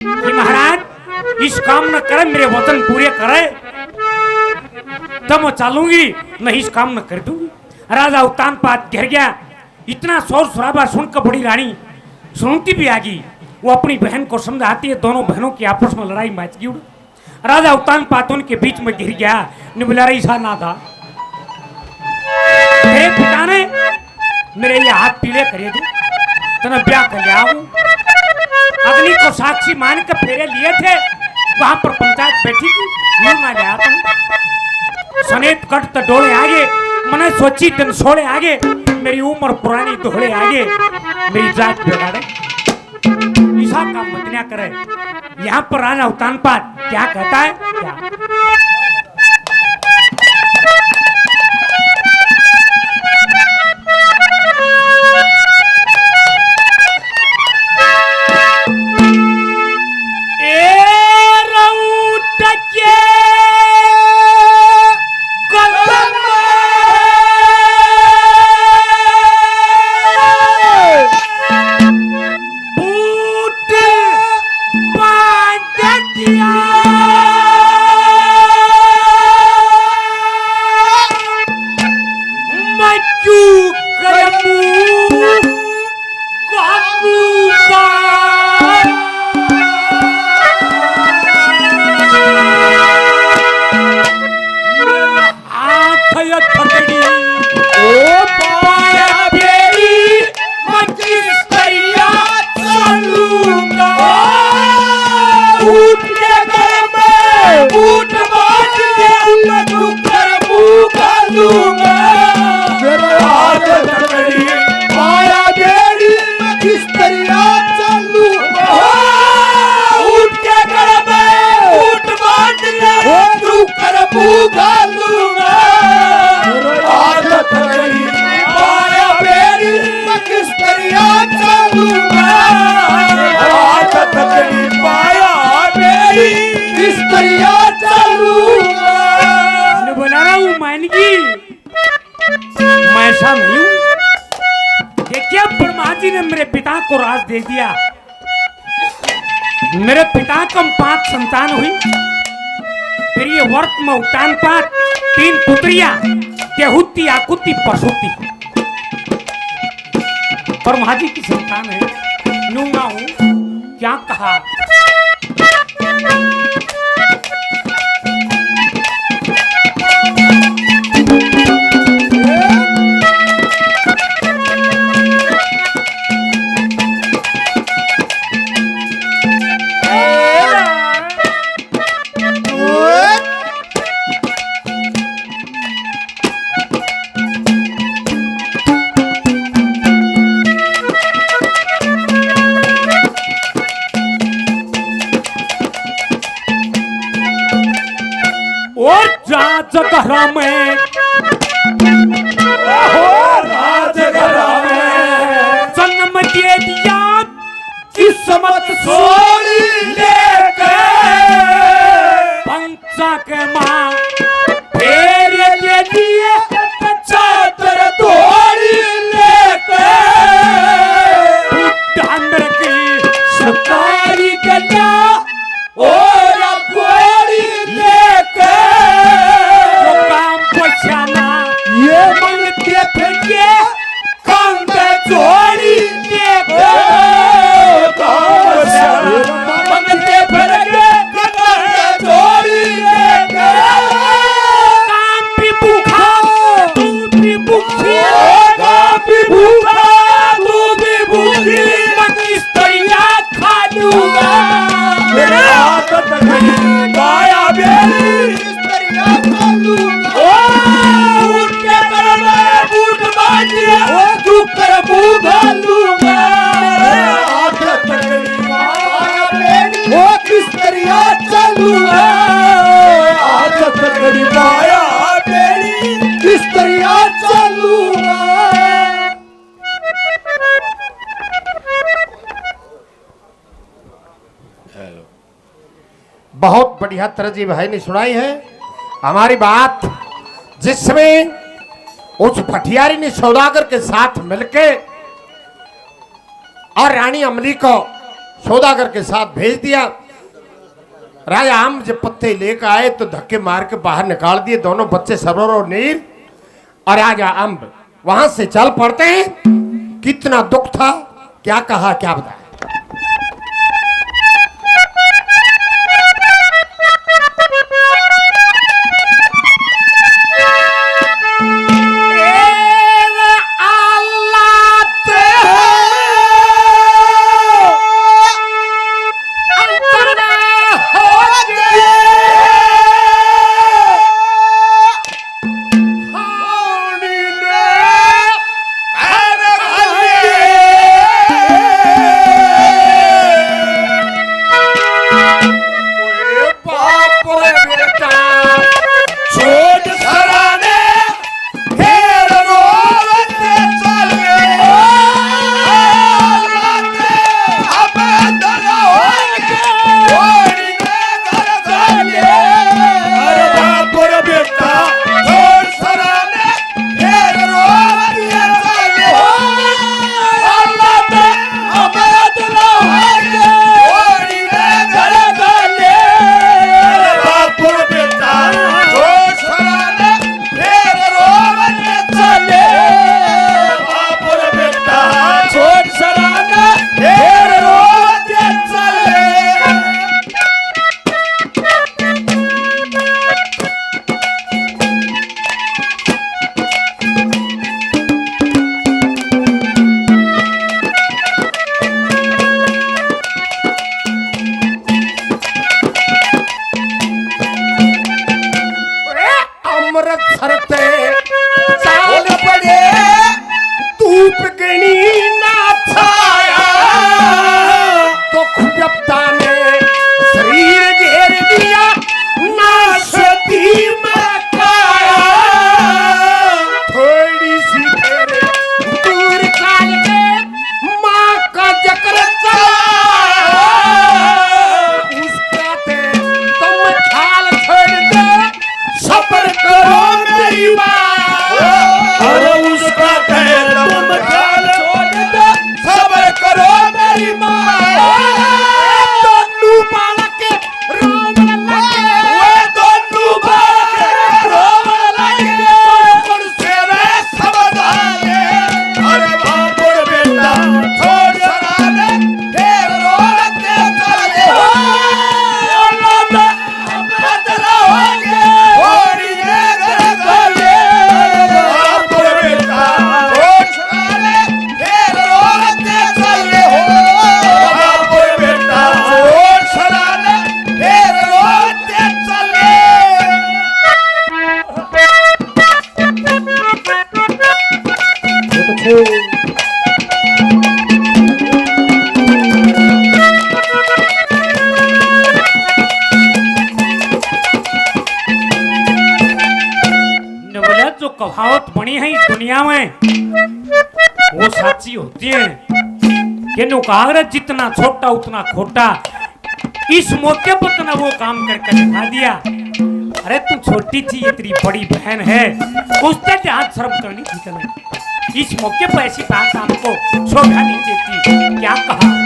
कि महाराज इस काम न करे, मेरे वचन पूरे करे तब मैं चालूंगी, नहीं इस काम न कर दूंगी। राजा उत्तानपाद गिर गया। इतना शोर शराबा सुनकर बड़ी रानी सुनती भी आ गई। वो अपनी बहन को समझाती है, दोनों बहनों की आपस में लड़ाई मच गई। राजा उत्तानपाद उनके बीच में गिर गया। बोला ऐसा ना था, तेरे पिता ने मेरे ये हाथ पीले करे थे, तने ब्याह कर लिया हूं। अग्नि को साक्षी मान के फेरे लिए थे, वहां पर पंचायत बैठी थी, यूं ना गया तुम सनेत कट तो डोले आगे, मैंने सोची दिन सोले आगे, मेरी उम्र पुरानी दोहरे आगे, मेरी जात बिगाड़े, ऐसा काम मत ना करे। यहाँ पर राजा उत्तानपाद क्या कहता है क्या? ऐसा नहीं हूं। देखिए ब्रह्मा जी ने मेरे पिता को राज दे दिया। मेरे पिता को 5 संतान हुई। फिर ये वर्त में उत्तानपाद 3 पुत्रियां, देहुति, आकुति, पशुति। ब्रह्मा जी की संतान है। नूंगा हूं, क्या कहा? राजघरा में, राजघरा में जन्म दे दिया किस्मत सोड़ी लेकर, पंचा के माँ फेरे ले लिए चादर तोड़ी लेकर, डांडर की सरकारी गलिया और गोड़ी लेकर, ये मंगते फिर कंधे जोड़ी लेकर, मंगते फिर कंधे जोड़ी लेकर, काम भी भूखा तू भी भूखी, काम भी भूखा तू भी भूखी, मैं स्त्रियां खा लूंगा, मेरे आदत नहीं माया बेली स्त्रियां खा लूंगा। बहुत बढ़िया तरह जी भाई ने सुनाई है हमारी बात, जिसमें उस पठियारी ने सौदागर के साथ मिलके और रानी अमली को सौदागर के साथ भेज दिया। राजा आम जब पत्ते लेकर आए तो धक्के मार के बाहर निकाल दिए दोनों बच्चे सरोवर और नीर। और राजा अम्ब वहां से चल पड़ते हैं। कितना दुख था, क्या कहा क्या बताया। जो कहावत बनी है इस दुनिया में वो सच्ची होती है कि नुकागरा जितना छोटा उतना खोटा। इस मौके पर तना वो काम करके दिखा दिया। अरे तू छोटी थी, ये तेरी बड़ी बहन है, उससे हाथ शर्म करनी थी तुम्हें। इस मौके पर ऐसी बात हमको शोभा नहीं देती। क्या कहा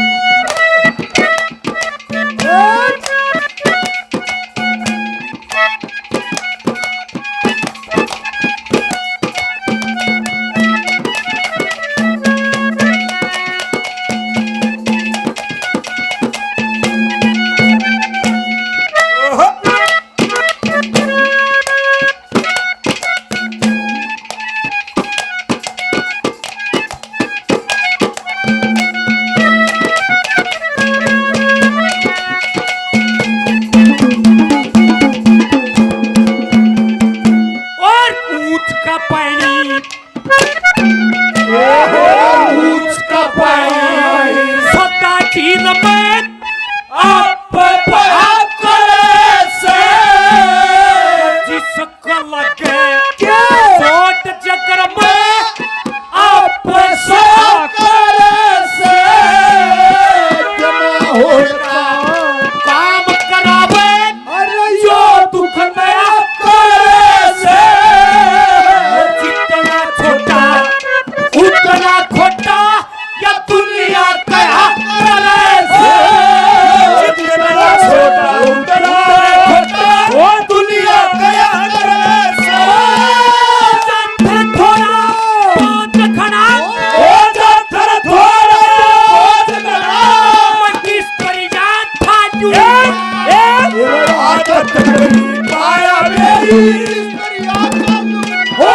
हो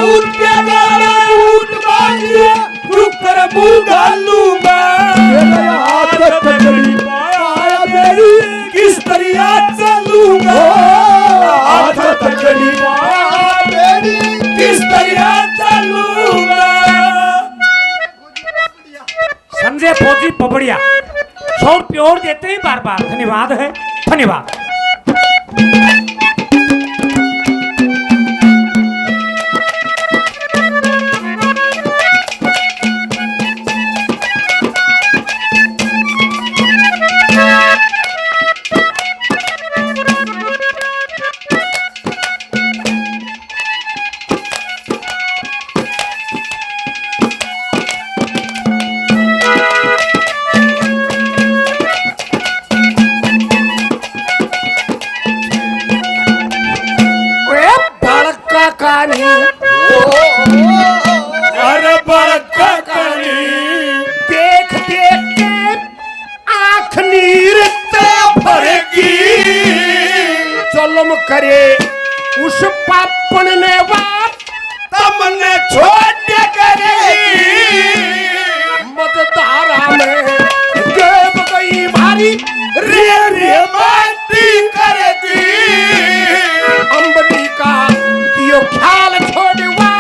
ऊंट के गले ऊंट बांधिए रुक कर मुंह डालूंगा हाथ तकड़ी पाया मेरी किस तरिया चलूंगा हाथ तकड़ी पाया मेरी किस तरिया चलूंगा। संजय फौजी पबड़िया 100 रुपये और देते हैं बार बार। धन्यवाद है, धन्यवाद। अरे बड़का करी देख देख के आँख नीर ते भरेगी जुल्म करे उस पापन ने बाप तमने छोड़ करेगी मदधारा में देव गई भारी रे रे माटी करेगी अंबली का दियो ख्याल छोड़वा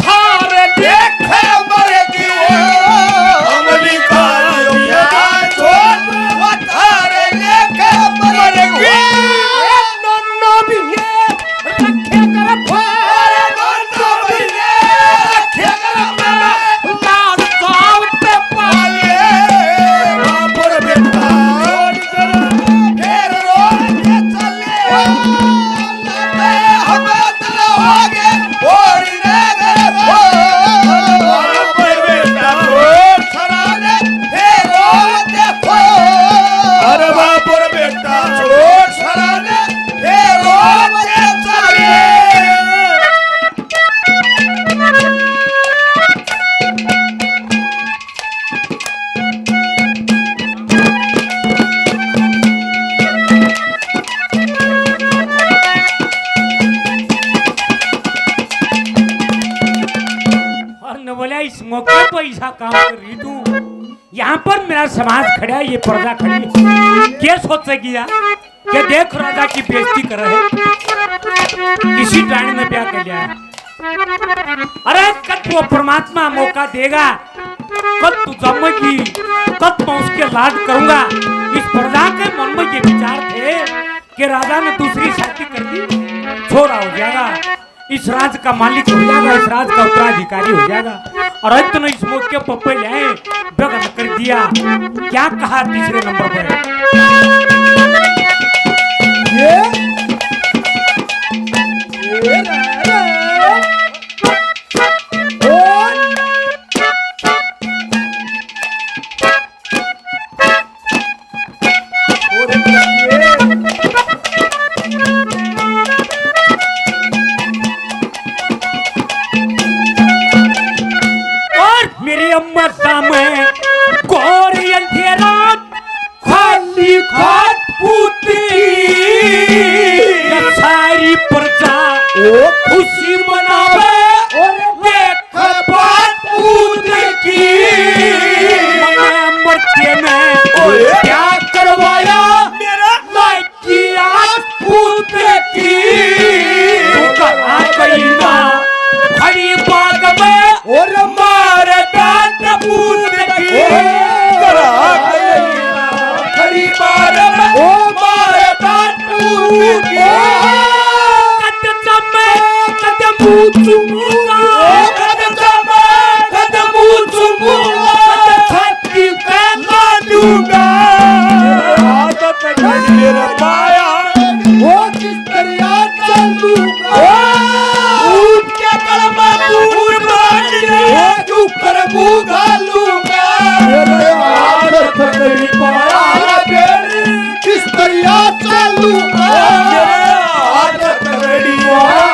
थारे देखे मरेगी अमली का छोड़ थारे देखे मरेगी नन्नो भी रखे कर अरे नन्नो भी रखे कर लाल सावते पाले बापर बेटा फिर रोड के चले हमें तला होगे ओड़ी रे बापर बेटा छराने फिर रोड देखो अरे बापर बेटा छोड़ छराने फिर रोड के चले। और न बोला इस मौके पर ऐसा काम कर रही तू। यहाँ पर मेरा समाज खड़ा है, ये पर्दा खड़ी है। क्या सोचेगी यार क्या देख राजा की बेइज्जती कर रहे हैं। इसी टाइम में ब्याह कर लिया है। अरे कब वो परमात्मा मौका देगा, कब तू जमेगी, कब मैं उसके लाड करूंगा। इस पर्दा के मन में ये विचार थे कि राजा ने दूसरी शादी कर दी, छोरा हो जाएगा, इस राज का मालिक हो जाएगा, इस राज का उत्तराधिकारी हो जाएगा। और आज तो इस मौके पर पहले आए बगल कर दिया। क्या कहा तीसरे नंबर पर मेरी अम्मा सामने गोरी अंधेरा खाली खाट पूती सारी प्रजा ओ खुशी मनावे देख बात पूत की मरते में क्या करवाया मेरा लाइकी आज पूत की कहा गई ना खड़ी बाग में और मारे डांट पूत की कहा गई ना खड़ी बाग में ओ मारे डांट पूत की कदम पूछूंगा कदम पूछूंगा छाती पे लाडूंगा आदत घड़ी रे माया वो किस तरह चलूंगा ऊंट के कलमा दूर बांधने चुप कर मुंह डालूंगा आदत घड़ी माया किस तरह चलूंगा आदत घड़ी माया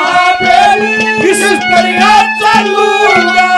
किस तरह चलूंगा।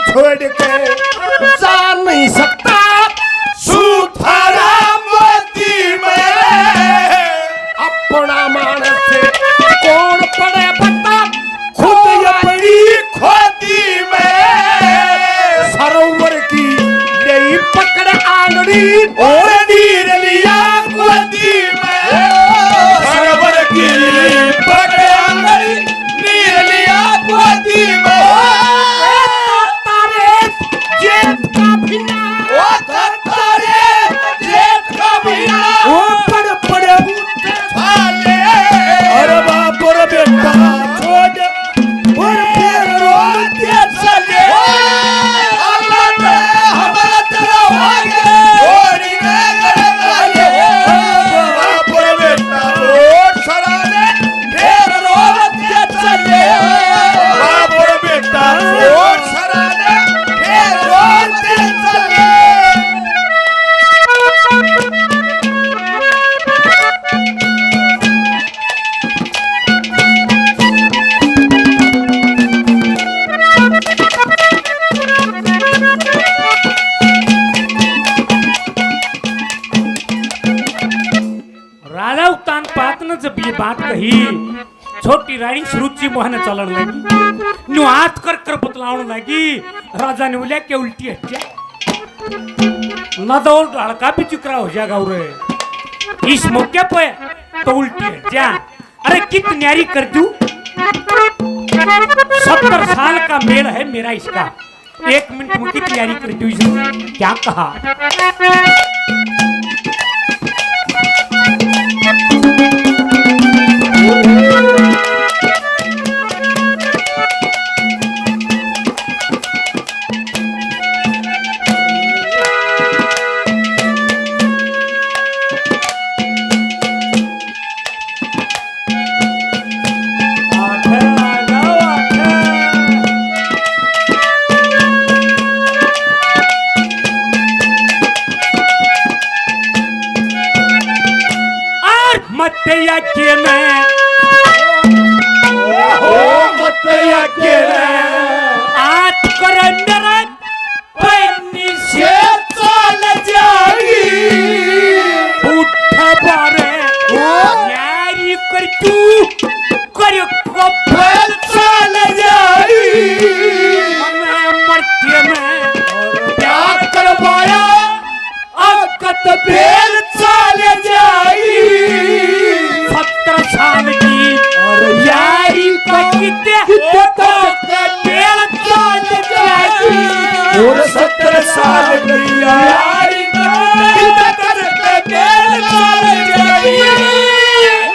छोड़ के जा नहीं सकता सुथारा मोती में अपना मानस से कौन पड़े बता खुद अपनी खोती में सरोवर की यही पकड़ आंगड़ी और नीर लिया गोदी में सरोवर की पकड़ आंगड़ी नीर लिया गोदी में तारे जेठ का बिना ओ तारे जेठ का बिना ओ पड़ पड़े फाले अरे बाप रे बेटा छोड़ और फिर रोते चले अल्लाह ने हमारा तेरा आगे ओरी गए बाप रे बेटा छोड़ सराने फिर रोते चले बाप रे बेटा छोड़ सराने फिर रोते चले राजा उत्तान पात ने जब ये बात कही छोटी रानी सुरुचि मोहन चलन लगी न्यू हाथ कर बतलाउन लगी राजा ने बोला के उल्टी हट जा ना तो लड़का भी चुकरा हो जाएगा उरे इस मौके पे तो उल्टी हट जा अरे कितनी न्यारी कर दूं 70 साल का मेल है मेरा इसका 1 मिनट में कितनी न्यारी कर दूं इसने क्या कहा मत्तैया के मैं मत्तैया के आज कर मेरा पैनी से चल जागी उठ बारे यारी कर तू कर कपल चल जागी मैं मरते में प्यार करवाया अकत बेल चल जाई 70 साल की और यारी का कितने बेल चल जाएगी और 70 साल की यारी का बेल चल जाई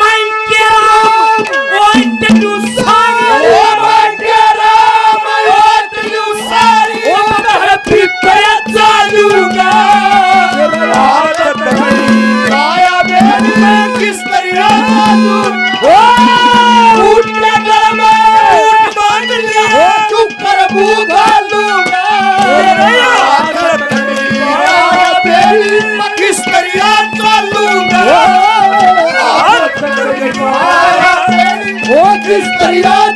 मैं के राम want to सारी oh my Ram what you सारी ओ मैं पे चालूंगा आदत नहीं आया मैं किस तरह चालू ओ उठ के घर में उठ बांध लिया चुप कर भूखा लूंगा आदत नहीं आया मैं किस तरह चालूंगा आदत नहीं आया वो किस तरह